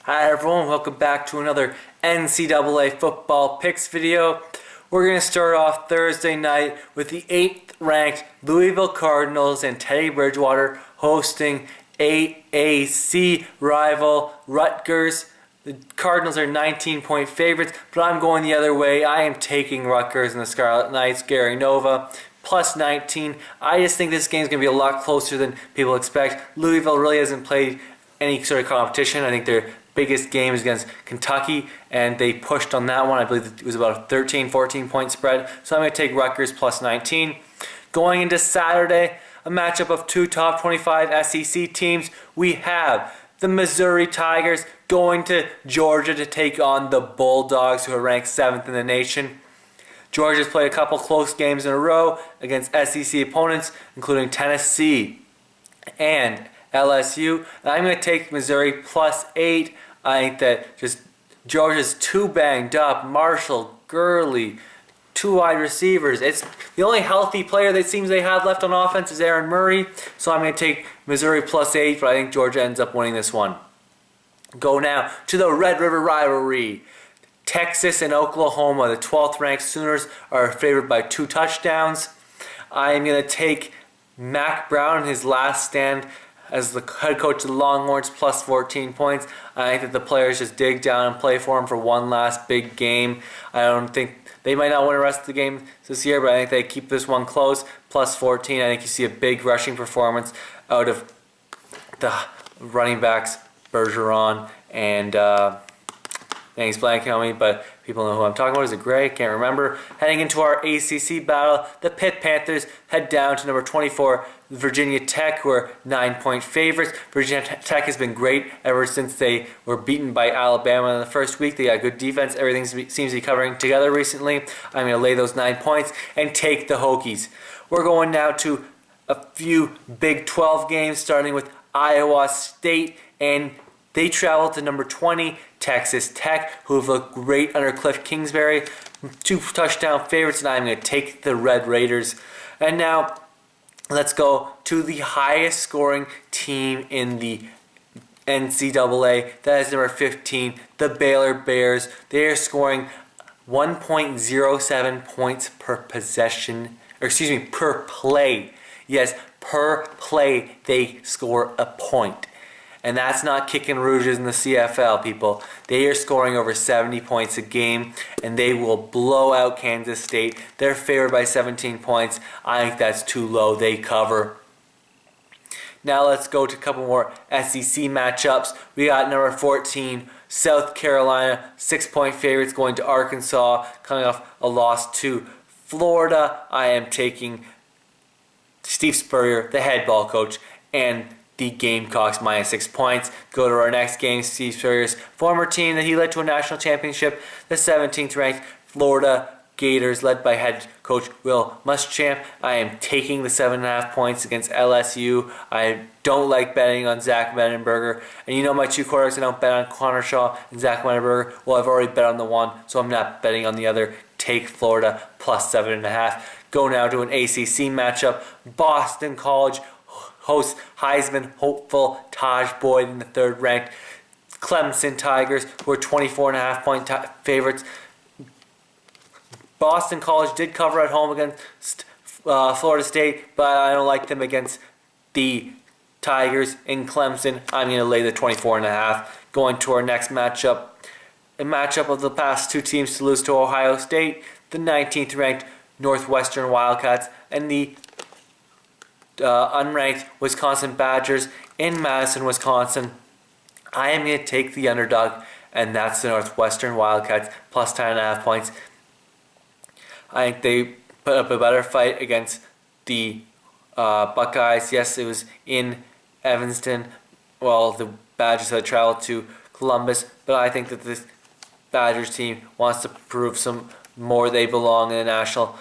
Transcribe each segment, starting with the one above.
Hi everyone, welcome back to another NCAA football picks video. We're going to start off Thursday night with the 8th ranked Louisville Cardinals and Teddy Bridgewater hosting AAC rival Rutgers. The Cardinals are 19-point favorites, but I'm going the other way. I am taking Rutgers and the Scarlet Knights. Gary Nova plus 19. I just think this game is going to be a lot closer than people expect. Louisville really hasn't played any sort of competition. I think their biggest game is against Kentucky, and they pushed on that one. I believe it was about a 13, 14-point spread. So I'm going to take Rutgers plus 19. Going into Saturday, a matchup of two top 25 SEC teams. We have the Missouri Tigers going to Georgia to take on the Bulldogs, who are ranked 7th in the nation. Georgia's played a couple close games in a row against SEC opponents, including Tennessee and LSU. And I'm going to take Missouri plus 8. I think that just Georgia's too banged up. Marshall, Gurley, two wide receivers. It's the only healthy player that seems they have left on offense is Aaron Murray. So I'm going to take Missouri plus 8, but I think Georgia ends up winning this one. Go now to the Red River rivalry. Texas and Oklahoma, the 12th ranked Sooners, are favored by 2 touchdowns. I am going to take Mac Brown in his last stand as the head coach of the Longhorns plus 14 points. I think that the players just dig down and play for him for one last big game. I don't think they might not win the rest of the game this year, but I think they keep this one close. Plus 14. I think you see a big rushing performance out of the running backs, Bergeron and he's blanking on me, but people know who I'm talking about. Is it Gray? Can't remember. Heading into our ACC battle, the Pitt Panthers head down to number 24, Virginia Tech, who are 9-point favorites. Virginia Tech has been great ever since they were beaten by Alabama in the first week. They got good defense. Everything seems to be covering together recently. I'm going to lay those 9 points and take the Hokies. We're going now to a few Big 12 games, starting with Iowa State, and they travel to number 20, Texas Tech, who have looked great under Cliff Kingsbury. 2 touchdown favorites, and I'm going to take the Red Raiders. And now, let's go to the highest scoring team in the NCAA. That is number 15, the Baylor Bears. They are scoring 1.07 points per possession, per play. Yes, per play they score a point. And that's not kicking rouges in the CFL, people. They are scoring over 70 points a game, and they will blow out Kansas State. They're favored by 17 points. I think that's too low. They cover. Now let's go to a couple more SEC matchups. We got number 14, South Carolina, 6-point favorites going to Arkansas, coming off a loss to Florida. I am taking Steve Spurrier, the head ball coach, and the Gamecocks minus 6 points. Go to our next game, Steve Spurrier's former team that he led to a national championship, the 17th ranked Florida Gators, led by head coach Will Muschamp. I am taking the 7.5 points against LSU. I don't like betting on Zach Mettenberger. And you know my 2 quarterbacks, I don't bet on Connor Shaw and Zach Mettenberger. Well, I've already bet on the one, so I'm not betting on the other. Take Florida plus 7.5. Go now to an ACC matchup. Boston College hosts Heisman hopeful Taj Boyd in the 3rd ranked Clemson Tigers, who are 24.5-point favorites. Boston College did cover at home against Florida State, but I don't like them against the Tigers in Clemson. I'm going to lay the 24.5. Going to our next matchup, a matchup of the past 2 teams to lose to Ohio State, the 19th ranked Northwestern Wildcats and the unranked Wisconsin Badgers in Madison, Wisconsin. I am going to take the underdog, and that's the Northwestern Wildcats plus 10.5 points. I think they put up a better fight against the Buckeyes. Yes, it was in Evanston. Well, the Badgers had traveled to Columbus, but I think that this Badgers team wants to prove some more they belong in the national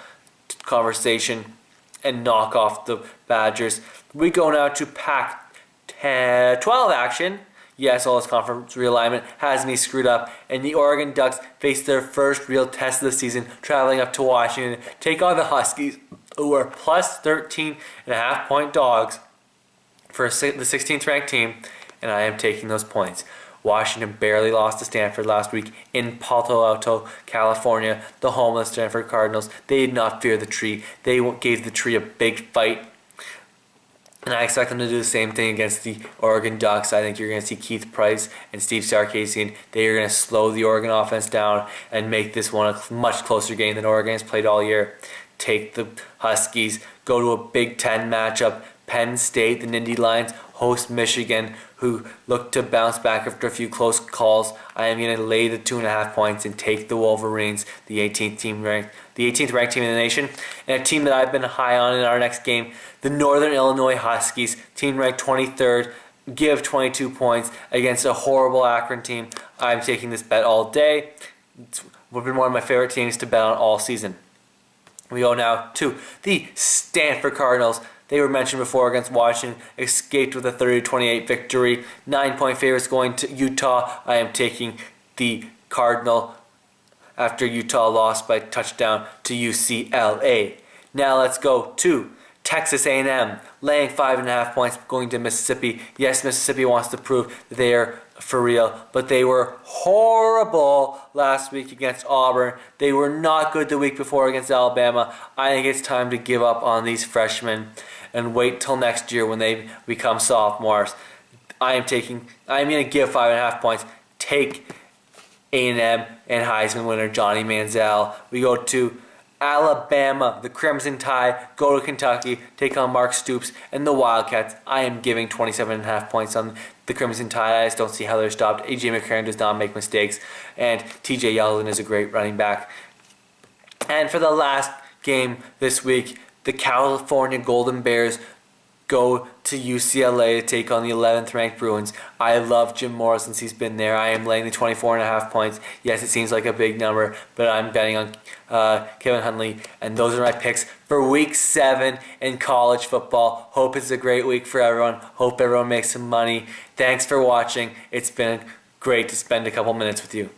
conversation and knock off the Badgers. We go now to Pac-12 action. Yes, all this conference realignment has me screwed up, and the Oregon Ducks face their first real test of the season, traveling up to Washington to take on the Huskies, who are plus 13.5-point dogs for the 16th ranked team, and I am taking those points. Washington barely lost to Stanford last week in Palo Alto, California. The homeless Stanford Cardinals, they did not fear the tree. They gave the tree a big fight. And I expect them to do the same thing against the Oregon Ducks. I think you're going to see Keith Price and Steve Sarkisian. They are going to slow the Oregon offense down and make this one a much closer game than Oregon has played all year. Take the Huskies, go to a Big Ten matchup. Penn State, the Nittany Lions, host Michigan, who look to bounce back after a few close calls. I am going to lay the 2.5 points and take the Wolverines, the 18th ranked team in the nation, and a team that I've been high on in our next game, the Northern Illinois Huskies, team ranked 23rd, give 22 points against a horrible Akron team. I'm taking this bet all day. It's been one of my favorite teams to bet on all season. We go now to the Stanford Cardinals. They were mentioned before against Washington, escaped with a 30-28 victory. 9-point favorites going to Utah. I am taking the Cardinal after Utah lost by touchdown to UCLA. Now let's go to Texas A&M, laying 5.5 points going to Mississippi. Yes, Mississippi wants to prove that they are for real, but they were horrible last week against Auburn. They were not good the week before against Alabama. I think it's time to give up on these freshmen and wait till next year when they become sophomores. I'm going to give 5.5 points. Take A&M and Heisman winner Johnny Manziel. We go to Alabama, the Crimson Tide, go to Kentucky, take on Mark Stoops and the Wildcats. I am giving 27.5 points on the Crimson Tide. I just don't see how they're stopped. A.J. McCarron does not make mistakes, and T.J. Yeldon is a great running back. And for the last game this week, the California Golden Bears go to UCLA to take on the 11th ranked Bruins. I love Jim Morris since he's been there. I am laying the 24.5 points. Yes, it seems like a big number, but I'm betting on Kevin Huntley. And those are my picks for Week 7 in college football. Hope it's a great week for everyone. Hope everyone makes some money. Thanks for watching. It's been great to spend a couple minutes with you.